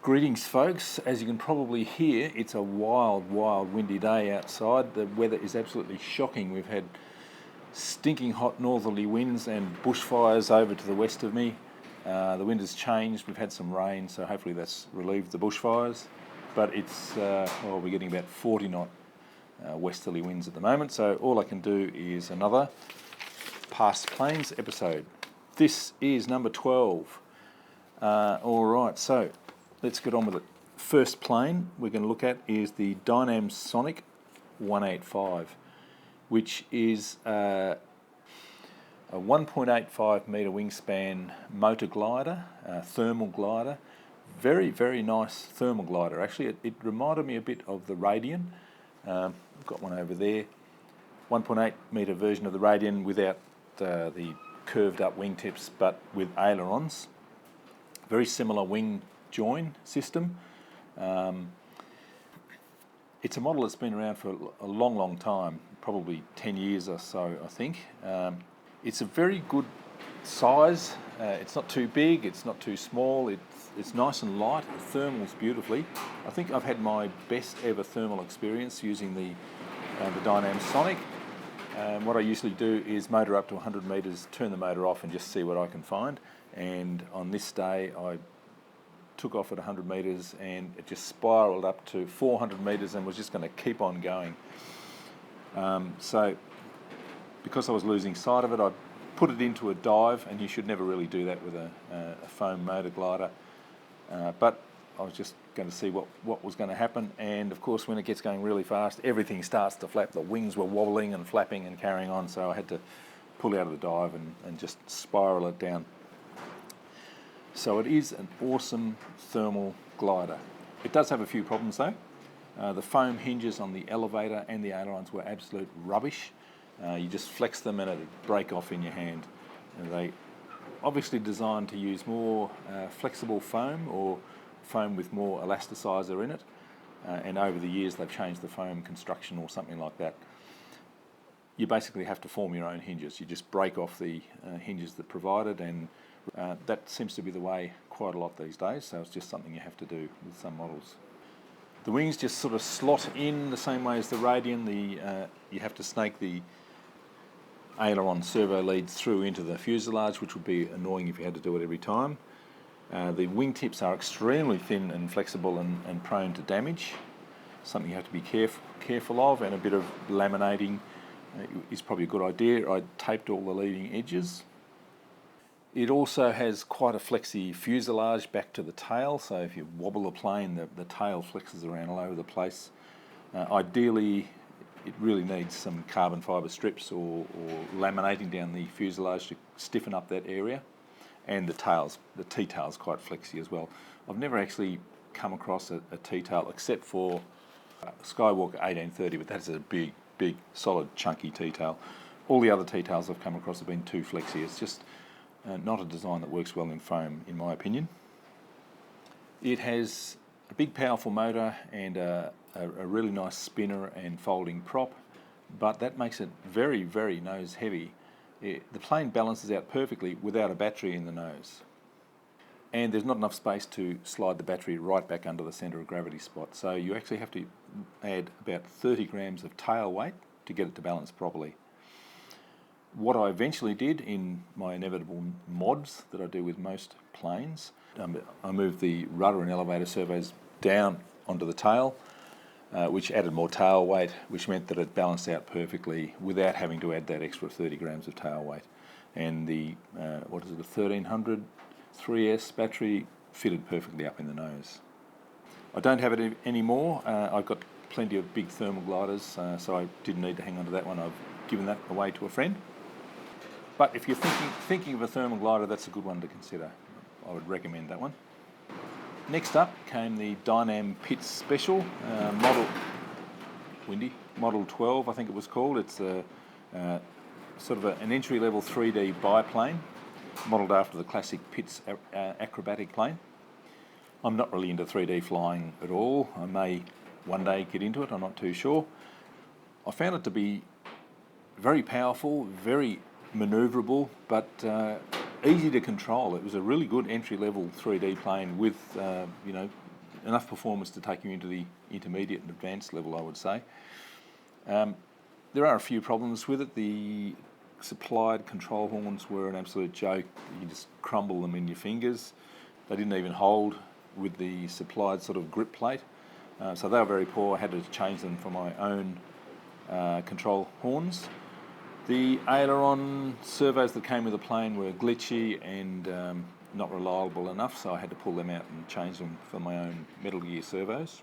Greetings folks, as you can probably hear, it's a wild windy day outside. The weather is absolutely shocking. We've had stinking hot northerly winds and bushfires over to the west of me. The wind has changed, we've had some rain, so hopefully that's relieved the bushfires. But it's, we're getting about 40 knot westerly winds at the moment, so all I can do is another Past Planes episode. This is number 12. Alright, so let's get on with it. First plane we're going to look at is the Dynam Sonic 185, which is a 1.85 metre wingspan motor glider, thermal glider. Very nice thermal glider. Actually, it reminded me a bit of the Radian. I've got one over there. 1.8 metre version of the Radian without the curved up wingtips, but with ailerons. Very similar wing join system. It's a model that's been around for a long time, probably 10 years or so, I think. It's a very good size. It's not too big, it's not too small, it's nice and light, it thermals beautifully. I think I've had my best ever thermal experience using the Dynam Sonic. What I usually do is motor up to 100 metres, turn the motor off and just see what I can find. And on this day I took off at 100 metres and it just spiralled up to 400 metres and was just going to keep on going. So because I was losing sight of it, I put it into a dive, and you should never really do that with a foam motor glider. But I was just going to see what was going to happen, and of course when it gets going really fast, everything starts to flap. The wings were wobbling and flapping and carrying on, so I had to pull out of the dive and just spiral it down. So it is an awesome thermal glider. It does have a few problems though. The foam hinges on the elevator and the ailerons were absolute rubbish. You just flex them and it'd break off in your hand. And they obviously designed to use more flexible foam, or foam with more elasticizer in it. And over the years they've changed the foam construction or something like that. You basically have to form your own hinges. You just break off the hinges that provided, and that seems to be the way quite a lot these days, so it's just something you have to do with some models. The wings just sort of slot in the same way as the Radian. You have to snake the aileron servo leads through into the fuselage, which would be annoying if you had to do it every time. The wingtips are extremely thin and flexible and prone to damage, something you have to be careful of, and a bit of laminating is probably a good idea. I taped all the leading edges. It also has quite a flexy fuselage back to the tail, so if you wobble the plane, the tail flexes around all over the place. Ideally, it really needs some carbon fibre strips or laminating down the fuselage to stiffen up that area. And the T-tail's quite flexy as well. I've never actually come across a T-tail except for Skywalker 1830, but that's a big, solid, chunky T-tail. All the other T-tails I've come across have been too flexy. It's just not a design that works well in foam, in my opinion. It has a big powerful motor and a really nice spinner and folding prop, but that makes it very nose heavy. The plane balances out perfectly without a battery in the nose. And there's not enough space to slide the battery right back under the centre of gravity spot, so you actually have to add about 30 grams of tail weight to get it to balance properly. What I eventually did in my inevitable mods that I do with most planes, I moved the rudder and elevator servos down onto the tail, which added more tail weight, which meant that it balanced out perfectly without having to add that extra 30 grams of tail weight. And the, a 1300 3S battery fitted perfectly up in the nose. I don't have it anymore. I've got plenty of big thermal gliders, so I didn't need to hang on to that one. I've given that away to a friend. But if you're thinking of a thermal glider, that's a good one to consider. I would recommend that one. Next up came the Dynam Pitts Special, Model 12, I think it was called. It's a sort of an entry-level 3D biplane, modelled after the classic Pitts acrobatic plane. I'm not really into 3D flying at all. I may one day get into it, I'm not too sure. I found it to be very powerful, very manoeuvrable, but easy to control. It was a really good entry-level 3D plane with enough performance to take you into the intermediate and advanced level, I would say. There are a few problems with it. The supplied control horns were an absolute joke. You just crumble them in your fingers. They didn't even hold with the supplied sort of grip plate. So they were very poor. I had to change them for my own control horns. The aileron servos that came with the plane were glitchy and not reliable enough, so I had to pull them out and change them for my own Metal Gear servos.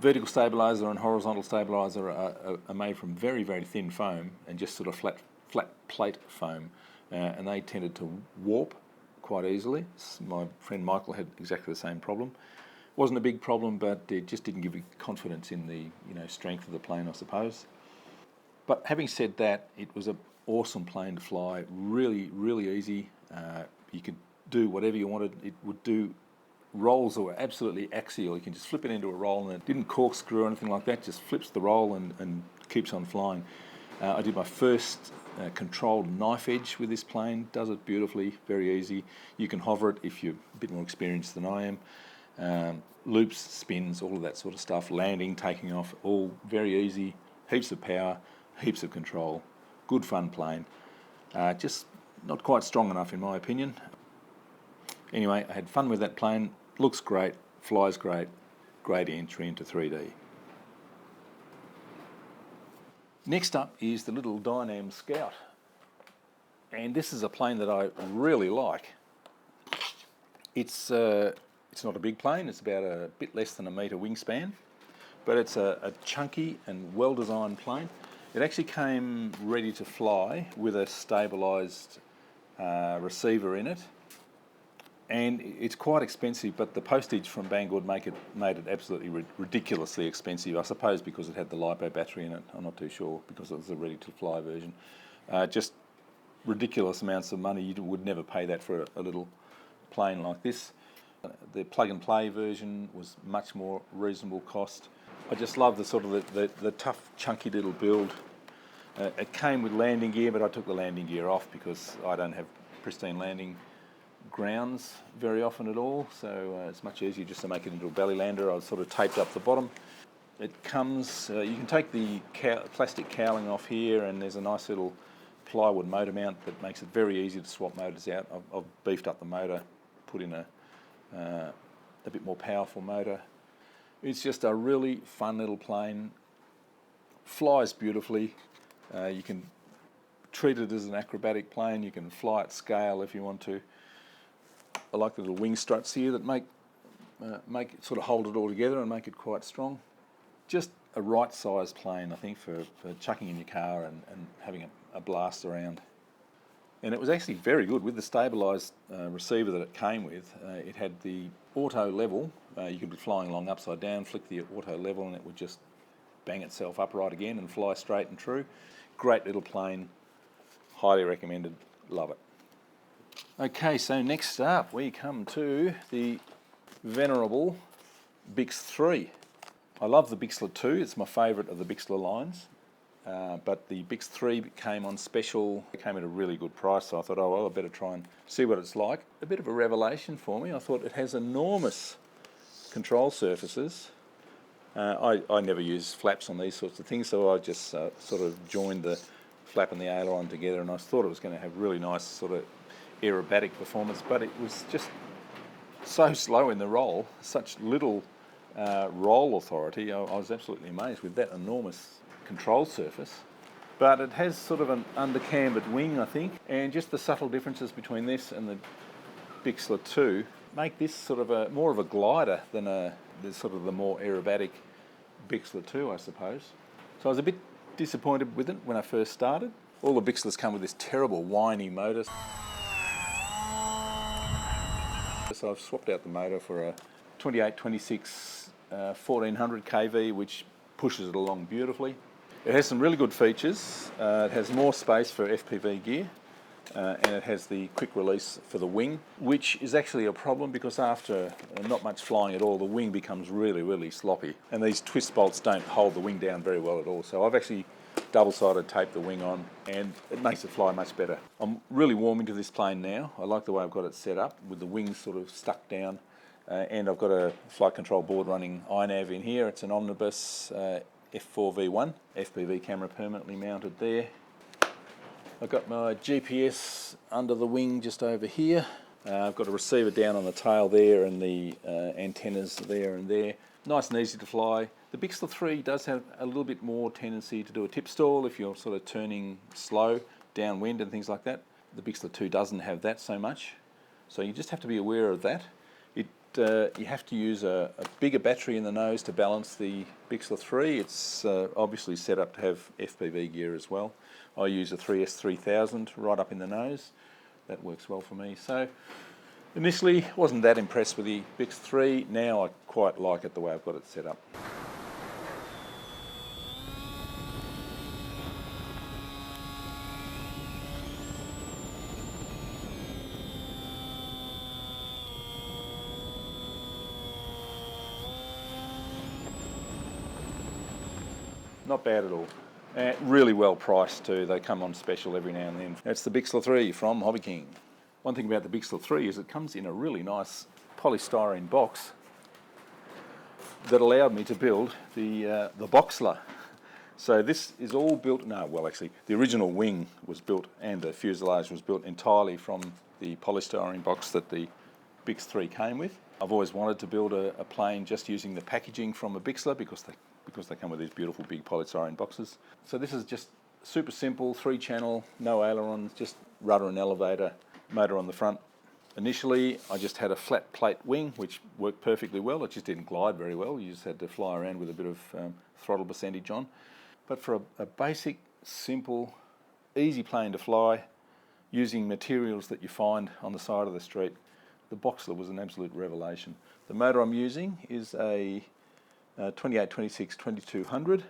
Vertical stabiliser and horizontal stabiliser are made from very, very thin foam and just sort of flat plate foam, and they tended to warp quite easily. My friend Michael had exactly the same problem. Wasn't a big problem, but it just didn't give you confidence in the strength of the plane, I suppose. But having said that, it was an awesome plane to fly. Really, really easy. You could do whatever you wanted. It would do rolls that were absolutely axial. You can just flip it into a roll, and it didn't corkscrew or anything like that. Just flips the roll and keeps on flying. I did my first controlled knife edge with this plane. Does it beautifully, very easy. You can hover it if you're a bit more experienced than I am. Loops, spins, all of that sort of stuff. Landing, taking off, all very easy. Heaps of power, heaps of control. Good fun plane. Just not quite strong enough in my opinion. Anyway, I had fun with that plane. Looks great, flies great. Great entry into 3D. Next up is the little Dynam Scout. And this is a plane that I really like. It's not a big plane, it's about a bit less than a metre wingspan, but it's a chunky and well-designed plane. It actually came ready to fly with a stabilised receiver in it, and it's quite expensive, but the postage from Banggood made it absolutely ridiculously expensive, I suppose because it had the LiPo battery in it. I'm not too sure, because it was a ready-to-fly version. Just ridiculous amounts of money. You would never pay that for a little plane like this. The plug-and-play version was much more reasonable cost. I just love the sort of the tough, chunky little build. It came with landing gear, but I took the landing gear off because I don't have pristine landing grounds very often at all, so it's much easier just to make it into a belly lander. I sort of taped up the bottom. It comes, you can take the plastic cowling off here, and there's a nice little plywood motor mount that makes it very easy to swap motors out. I've beefed up the motor, put in a bit more powerful motor. It's just a really fun little plane. Flies beautifully. You can treat it as an acrobatic plane. You can fly at scale if you want to. I like the little wing struts here that make it sort of hold it all together and make it quite strong. Just a right size plane, I think, for chucking in your car and having a blast around. And it was actually very good with the stabilised receiver that it came with. It had the auto level. You could be flying along upside down, flick the auto level, and it would just bang itself upright again and fly straight and true. Great little plane. Highly recommended. Love it. Okay, so next up we come to the venerable Bix3. I love the Bixler 2. It's my favourite of the Bixler lines. But the Bix3 came on special. It came at a really good price, so I thought, oh well, I better try and see what it's like. A bit of a revelation for me. I thought it has enormous control surfaces. I never use flaps on these sorts of things, so I just sort of joined the flap and the aileron together, and I thought it was going to have really nice sort of aerobatic performance, but it was just so slow in the roll, such little roll authority. I was absolutely amazed with that enormous control surface. But it has sort of an undercambered wing, I think, and just the subtle differences between this and the Bixler 2 make this sort of more of a glider than the more aerobatic Bixler 2, I suppose. So I was a bit disappointed with it when I first started. All the Bixlers come with this terrible whiny motor. So I've swapped out the motor for a 2826 1400 kV, which pushes it along beautifully. It has some really good features. It has more space for FPV gear, and it has the quick release for the wing, which is actually a problem because after not much flying at all, the wing becomes really, really sloppy, and these twist bolts don't hold the wing down very well at all. So I've actually double-sided taped the wing on, and it makes it fly much better. I'm really warming to this plane now. I like the way I've got it set up with the wings sort of stuck down and I've got a flight control board running iNav in here. It's an Omnibus F4V1, FPV camera permanently mounted there. I've got my GPS under the wing just over here. I've got a receiver down on the tail there and the antennas there and there. Nice and easy to fly. The Bix3 does have a little bit more tendency to do a tip stall if you're sort of turning slow, downwind and things like that. The Bix2 doesn't have that so much. So you just have to be aware of that. You have to use a bigger battery in the nose to balance the Bix3. It's obviously set up to have FPV gear as well. I use a 3S3000 right up in the nose. That works well for me. So initially wasn't that impressed with the Bix3. Now I quite like it the way I've got it set up. Not bad at all. Really well priced too. They come on special every now and then. That's the Bix3 from HobbyKing. One thing about the Bix3 is it comes in a really nice polystyrene box that allowed me to build the Boxler. So this is all built, no, well actually, the original wing was built and the fuselage was built entirely from the polystyrene box that the Bix3 came with. I've always wanted to build a plane just using the packaging from a Bixler because they come with these beautiful big polystyrene boxes. So this is just super simple, 3-channel, no ailerons, just rudder and elevator, motor on the front. Initially, I just had a flat plate wing, which worked perfectly well. It just didn't glide very well. You just had to fly around with a bit of throttle percentage on. But for a basic, simple, easy plane to fly, using materials that you find on the side of the street, the Boxler was an absolute revelation. The motor I'm using is a 28-26-2200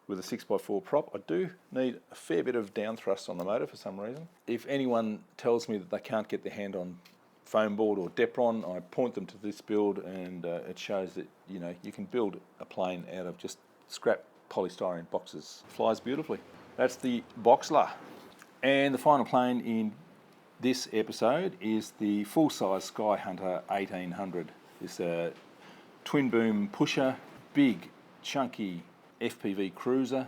with a 6x4 prop. I do need a fair bit of down thrust on the motor for some reason. If anyone tells me that they can't get their hand on foam board or Depron, I point them to this build and it shows that you can build a plane out of just scrap polystyrene boxes. Flies beautifully. That's the Boxler. And the final plane in this episode is the full-size Skyhunter 1800. This twin boom pusher, big chunky FPV cruiser,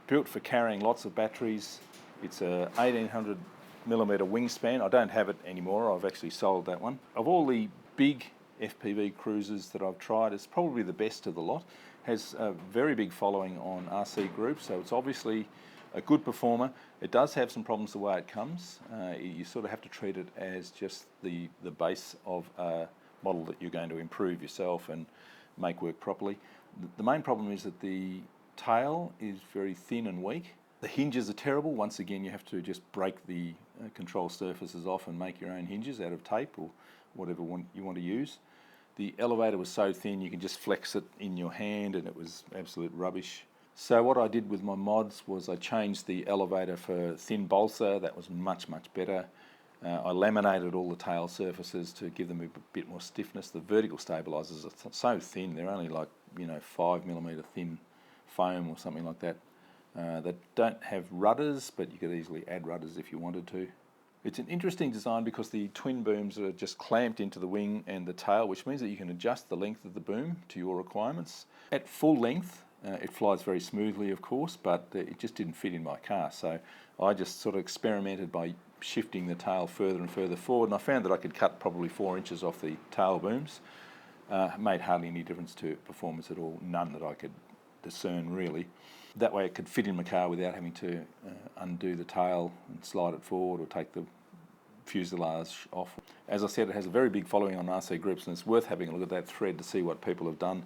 built for carrying lots of batteries. It's a 1800mm wingspan. I don't have it anymore, I've actually sold that one. Of all the big FPV cruisers that I've tried, it's probably the best of the lot. Has a very big following on RC groups, so it's obviously a good performer. It does have some problems the way it comes. You sort of have to treat it as just the base of a model that you're going to improve yourself and make work properly. The main problem is that the tail is very thin and weak. The hinges are terrible. Once again, you have to just break the control surfaces off and make your own hinges out of tape or whatever you want to use. The elevator was so thin you can just flex it in your hand and it was absolute rubbish. So what I did with my mods was I changed the elevator for thin balsa. That was much, much better. I laminated all the tail surfaces to give them a bit more stiffness. The vertical stabilizers are so thin, they're only like 5mm thin foam or something like that. They don't have rudders, but you could easily add rudders if you wanted to. It's an interesting design because the twin booms are just clamped into the wing and the tail, which means that you can adjust the length of the boom to your requirements. At full length, it flies very smoothly, of course, but it just didn't fit in my car. So I just sort of experimented by shifting the tail further and further forward, and I found that I could cut probably 4 inches off the tail booms. Made hardly any difference to performance at all, none that I could discern really. That way it could fit in my car without having to undo the tail and slide it forward or take the fuselage off. As I said, it has a very big following on RC groups, and it's worth having a look at that thread to see what people have done.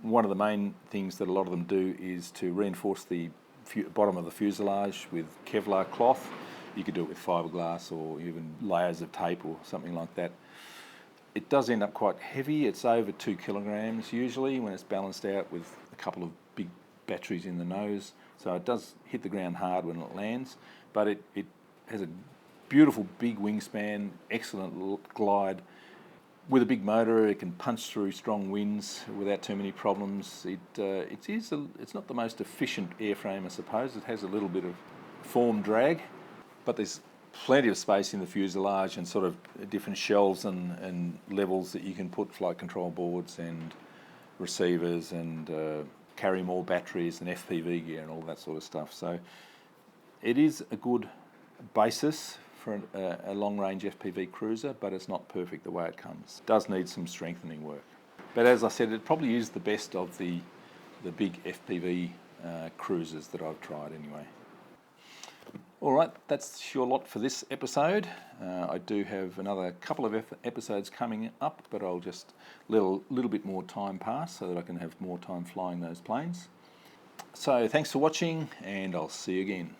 One of the main things that a lot of them do is to reinforce the bottom of the fuselage with Kevlar cloth. You could do it with fiberglass or even layers of tape or something like that. It does end up quite heavy. It's over 2 kilograms usually when it's balanced out with a couple of big batteries in the nose. So it does hit the ground hard when it lands, but it has a beautiful big wingspan, excellent glide. With a big motor, it can punch through strong winds without too many problems. It's not the most efficient airframe, I suppose. It has a little bit of form drag, but there's plenty of space in the fuselage and sort of different shelves and levels that you can put flight control boards and receivers and carry more batteries and FPV gear and all that sort of stuff. So it is a good basis for a long-range FPV cruiser, but it's not perfect the way it comes. It does need some strengthening work. But as I said, it probably is the best of the big FPV cruisers that I've tried anyway. All right, that's your lot for this episode. I do have another couple of episodes coming up, but I'll just let a little bit more time pass so that I can have more time flying those planes. So thanks for watching, and I'll see you again.